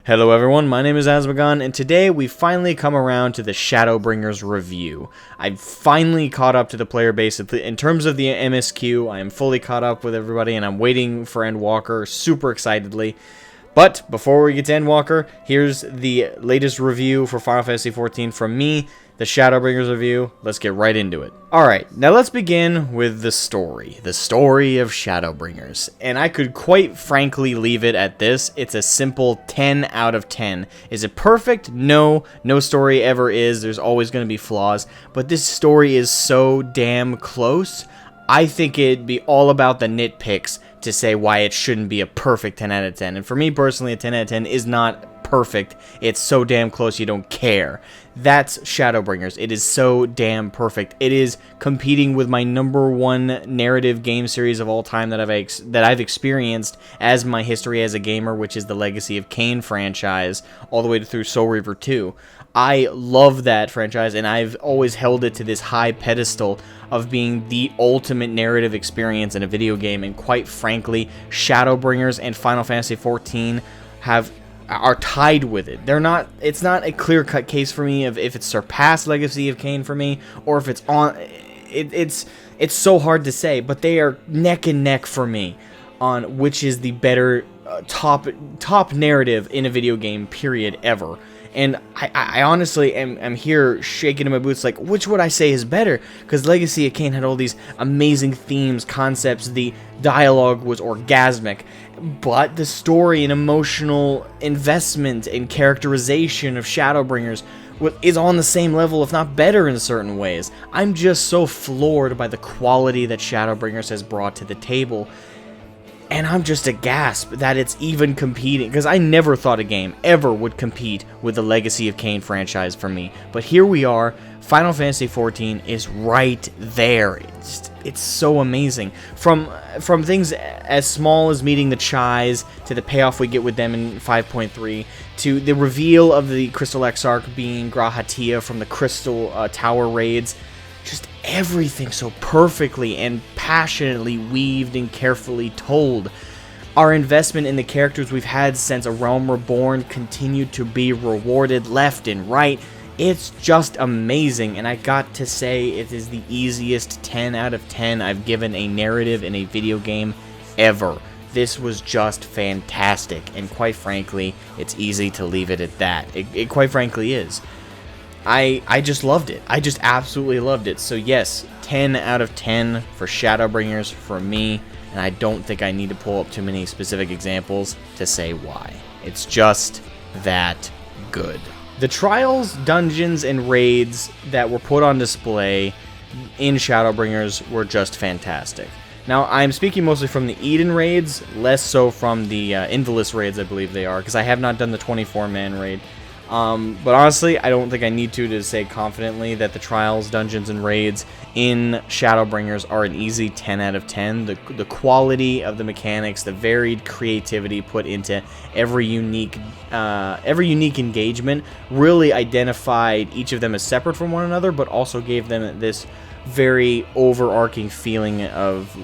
Hello everyone, my name is Asmogan, and today we finally come around to the Shadowbringers review. I've finally caught up to the player base. In terms of the MSQ, I am fully caught up with everybody, and I'm waiting for Endwalker super excitedly. But before we get to Endwalker, here's the latest review for Final Fantasy XIV from me, the Shadowbringers review. Let's get right into it. Alright, now let's begin with the story of Shadowbringers. And I could quite frankly leave it at this. It's a simple 10 out of 10. Is it perfect? No. No story ever is. There's always going to be flaws. But this story is so damn close. I think it'd be all about the nitpicks to say why it shouldn't be a perfect 10 out of 10. And for me personally, a 10 out of 10 is not perfect. It's so damn close you don't care. That's Shadowbringers. It is so damn perfect. It is competing with my #1 narrative game series of all time that I've experienced as my history as a gamer, which is the Legacy of Kain franchise, all the way through Soul Reaver 2. I love that franchise, and I've always held it to this high pedestal of being the ultimate narrative experience in a video game, and quite frankly, Shadowbringers and Final Fantasy XIV are tied with it. It's not a clear-cut case for me of if it's surpassed Legacy of Kain for me, or if it's on. It's so hard to say, but they are neck and neck for me on which is the better top narrative in a video game period ever. And I honestly am here shaking in my boots like, which would I say is better? Because Legacy of Kain had all these amazing themes, concepts, the dialogue was orgasmic, but the story and emotional investment and characterization of Shadowbringers is on the same level, if not better in certain ways. I'm just so floored by the quality that Shadowbringers has brought to the table. And I'm just aghast that it's even competing, because I never thought a game ever would compete with the Legacy of Kain franchise for me. But here we are, Final Fantasy XIV is right there. It's so amazing. From things as small as meeting the Chais, to the payoff we get with them in 5.3, to the reveal of the Crystal Exarch being Grahatia from the Crystal Tower raids. Just everything so perfectly and passionately weaved and carefully told. Our investment in the characters we've had since A Realm Reborn continued to be rewarded left and right. It's just amazing, and I got to say it is the easiest 10 out of 10 I've given a narrative in a video game ever. This was just fantastic, and quite frankly, it's easy to leave it at that. It quite frankly is. I just loved it. I just absolutely loved it. So yes, 10 out of 10 for Shadowbringers for me, and I don't think I need to pull up too many specific examples to say why. It's just that good. The trials, dungeons, and raids that were put on display in Shadowbringers were just fantastic. Now, I'm speaking mostly from the Eden raids, less so from the Invalus raids, I believe they are, because I have not done the 24-man raid. But honestly, I don't think I need to say confidently that the trials, dungeons, and raids in Shadowbringers are an easy 10 out of 10. The quality of the mechanics, the varied creativity put into every unique engagement really identified each of them as separate from one another, but also gave them this very overarching feeling of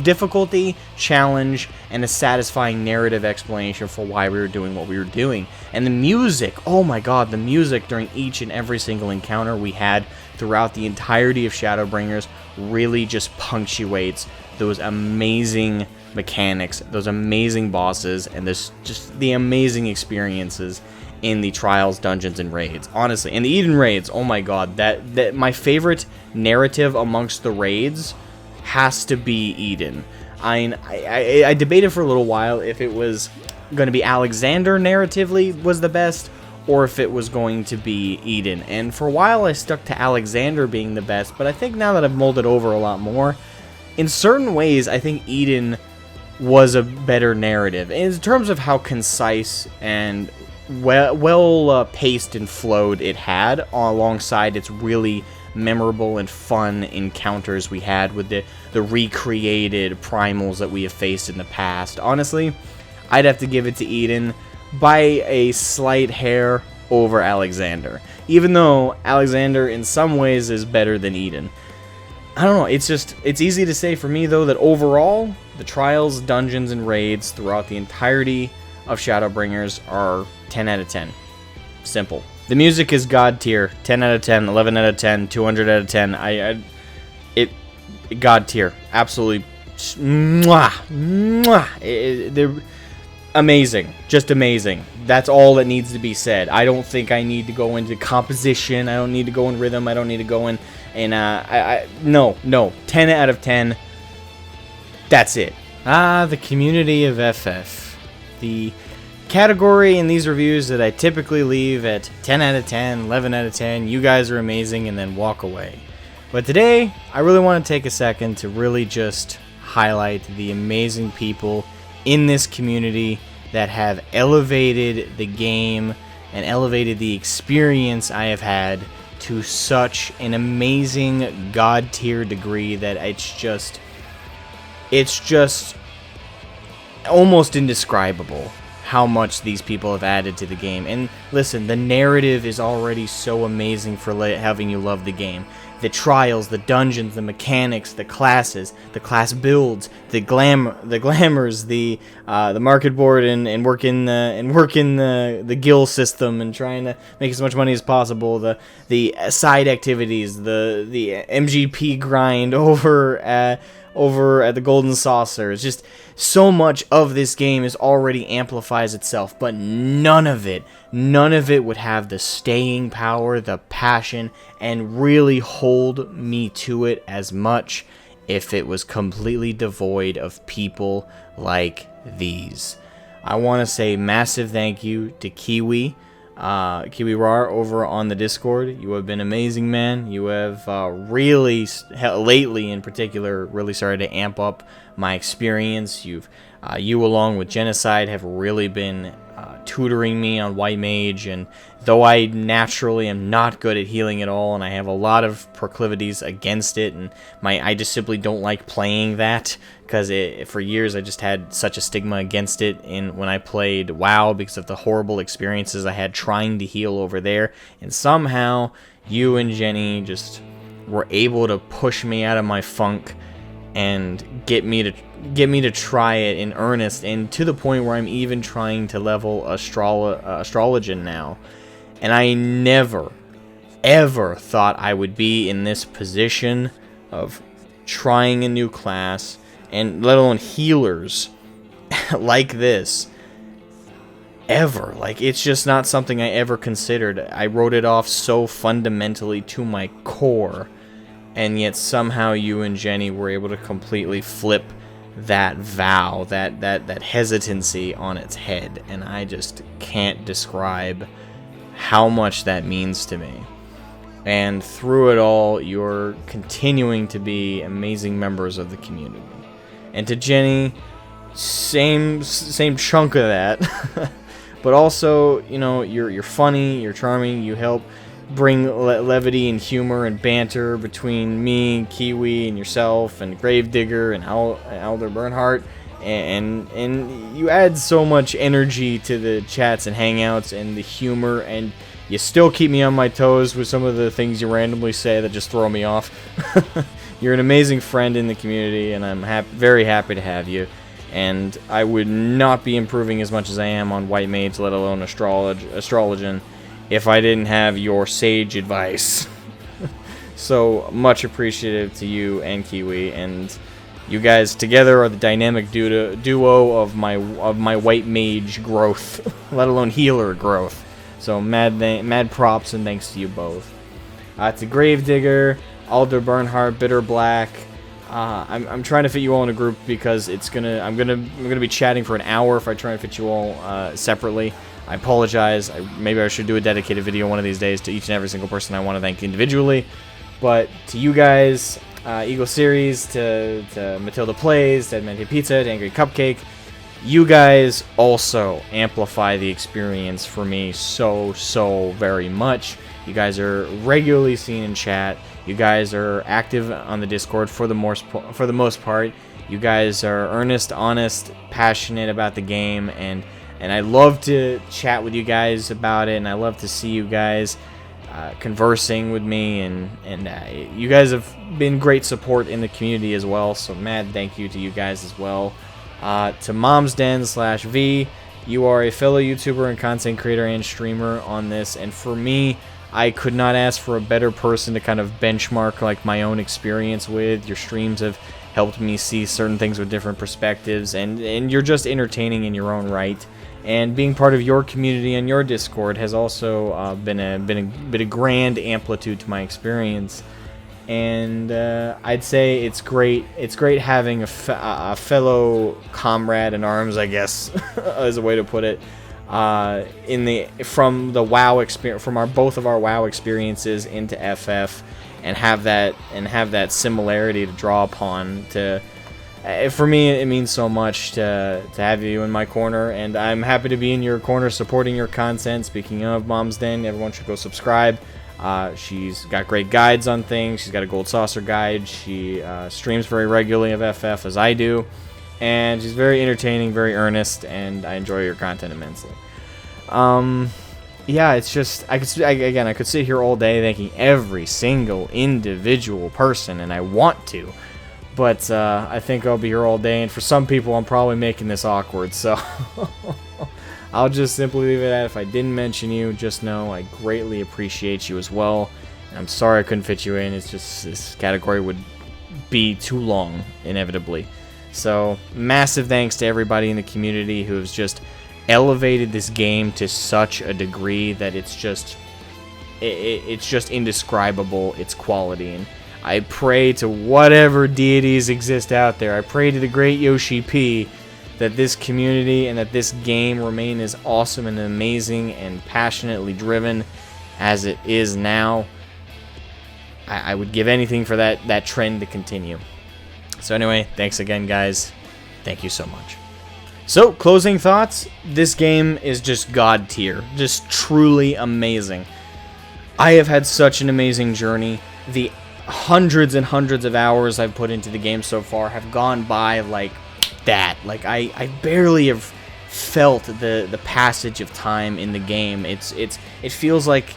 difficulty, challenge, and a satisfying narrative explanation for why we were doing what we were doing. And the music, oh my god, the music during each and every single encounter we had throughout the entirety of Shadowbringers really just punctuates those amazing mechanics, those amazing bosses, and just the amazing experiences in the trials, dungeons, and raids. Honestly, in the Eden raids, oh my god, that my favorite narrative amongst the raids has to be Eden. I debated for a little while if it was going to be Alexander narratively was the best, or if it was going to be Eden. And for a while I stuck to Alexander being the best, but I think now that I've molded over a lot more, in certain ways I think Eden was a better narrative. In terms of how concise and well paced and flowed it had, alongside its really memorable and fun encounters we had with the recreated primals that we have faced in the past. Honestly, I'd have to give it to Eden by a slight hair over Alexander, even though Alexander in some ways is better than Eden. I don't know, it's easy to say for me though that overall, the trials, dungeons, and raids throughout the entirety of Shadowbringers are 10 out of 10. Simple. The music is god tier. 10 out of 10, 11 out of 10, 200 out of 10. God tier. Absolutely. Mwah, mwah. They're amazing. Just amazing. That's all that needs to be said. I don't think I need to go into composition. I don't need to go in rhythm. I don't need to go in. And no. 10 out of 10. That's it. The community of FF. The category in these reviews that I typically leave at 10 out of 10, 11 out of 10. You guys are amazing, and then walk away. But today, I really want to take a second to really just highlight the amazing people in this community that have elevated the game and elevated the experience I have had to such an amazing god tier degree that it's just almost indescribable how much these people have added to the game. And listen, the narrative is already so amazing for having you love the game. The trials, the dungeons, the mechanics, the classes, the class builds, the glamours, the market board, and working the guild system and trying to make as much money as possible. The side activities, the MGP grind over at the Golden Saucer. It's just so much of this game is already amplifies itself, but none of it would have the staying power, the passion, and really hold me to it as much if it was completely devoid of people like these. I want to say massive thank you to Kiwi Rar over on the Discord. You have been amazing, man. You have really, lately in particular, really started to amp up my experience. You along with Genocide have really been tutoring me on White Mage, and though I naturally am not good at healing at all, and I have a lot of proclivities against it, and I just simply don't like playing that, because for years I just had such a stigma against it when I played WoW because of the horrible experiences I had trying to heal over there, and somehow you and Jenny just were able to push me out of my funk and get me to try it in earnest, and to the point where I'm even trying to level Astrologian now. And I never, ever thought I would be in this position of trying a new class, and let alone healers like this. Ever. Like, it's just not something I ever considered. I wrote it off so fundamentally to my core, and yet somehow you and Jenny were able to completely flip that vow, that hesitancy on its head, and I just can't describe how much that means to me. And through it all, you're continuing to be amazing members of the community. And to Jenny, same chunk of that. But also, you know, you're funny, you're charming, you help bring levity and humor and banter between me, Kiwi, and yourself, and Gravedigger, and Elder Bernhardt, and you add so much energy to the chats and hangouts and the humor, and you still keep me on my toes with some of the things you randomly say that just throw me off. You're an amazing friend in the community, and I'm very happy to have you. And I would not be improving as much as I am on White Mage, let alone Astrologian, if I didn't have your sage advice. So much appreciative to you and Kiwi, and you guys together are the dynamic duo of my White Mage growth, let alone healer growth. So mad props and thanks to you both. To Gravedigger, Alder Bernhardt, Bitter Black. I'm trying to fit you all in a group because I'm gonna be chatting for an hour if I try and fit you all separately. I apologize. Maybe I should do a dedicated video one of these days to each and every single person I want to thank individually. But to you guys, Eagle Series, to Matilda Plays, to Mente Pizza, to Angry Cupcake, you guys also amplify the experience for me so very much. You guys are regularly seen in chat. You guys are active on the Discord for the most part. You guys are earnest, honest, passionate about the game, and I love to chat with you guys about it, and I love to see you guys conversing with me, and you guys have been great support in the community as well, so mad thank you to you guys as well. To Mom's Den /V, You are a fellow YouTuber and content creator and streamer on this, and for me, I could not ask for a better person to kind of benchmark like my own experience with. Your streams have helped me see certain things with different perspectives, and you're just entertaining in your own right. And being part of your community and your Discord has also been a grand amplitude to my experience. And I'd say it's great. It's great having a fellow comrade in arms, I guess, is a way to put it. From the WoW experience, from both of our WoW experiences into FF, and have that similarity to draw upon. For me, it means so much to have you in my corner, and I'm happy to be in your corner supporting your content. Speaking of Mom's Den, everyone should go subscribe. She's got great guides on things. She's got a Gold Saucer guide. She streams very regularly of FF, as I do. And she's very entertaining, very earnest, and I enjoy your content immensely. Yeah, it's just, I could sit here all day thanking every single individual person, and I want to. But I think I'll be here all day, and for some people, I'm probably making this awkward, so I'll just simply leave it at, if I didn't mention you, just know I greatly appreciate you as well. And I'm sorry I couldn't fit you in. It's just, this category would be too long, inevitably. So, massive thanks to everybody in the community who has just elevated this game to such a degree that it's just indescribable, its quality. And I pray to whatever deities exist out there, I pray to the great Yoshi P, that this community and that this game remain as awesome and amazing and passionately driven as it is now. I would give anything for that trend to continue. So anyway, thanks again, guys. Thank you so much. So, closing thoughts. This game is just god tier. Just truly amazing. I have had such an amazing journey. The hundreds and hundreds of hours I've put into the game so far have gone by like that. Like, I barely have felt the passage of time in the game. It feels like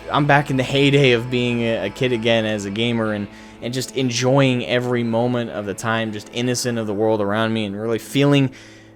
I'm back in the heyday of being a kid again as a gamer, and just enjoying every moment of the time, just innocent of the world around me, and really feeling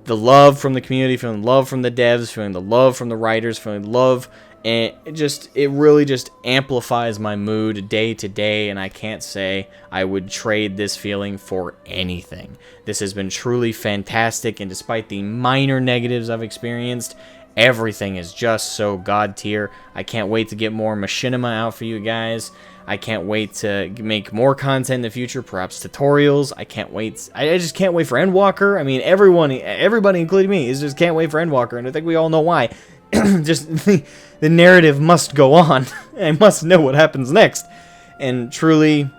the love from the community, feeling love from the devs, feeling the love from the writers, feeling love, and it really just amplifies my mood day to day, and I can't say I would trade this feeling for anything. This has been truly fantastic, and despite the minor negatives I've experienced, everything is just so god tier. I can't wait to get more machinima out for you guys. I can't wait to make more content in the future, perhaps tutorials. I can't wait. I just can't wait for Endwalker. I mean, everybody, including me, just can't wait for Endwalker, and I think we all know why. Just the narrative must go on. I must know what happens next. And truly,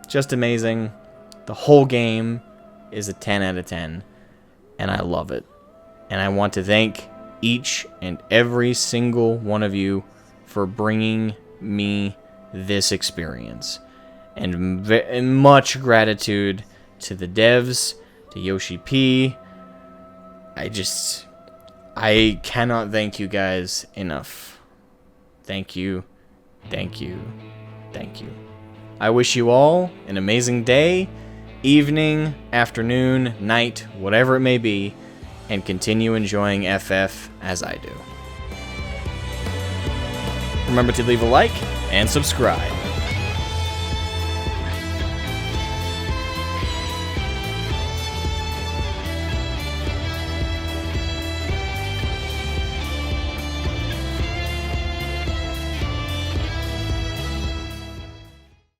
just amazing. The whole game is a 10 out of 10, and I love it. And I want to thank each and every single one of you for bringing me this experience, and much gratitude to the devs, to Yoshi P. I cannot thank you guys enough. Thank you, thank you, thank you. I wish you all an amazing day, evening, afternoon, night, whatever it may be, and continue enjoying FF as I do. Remember to leave a like and subscribe.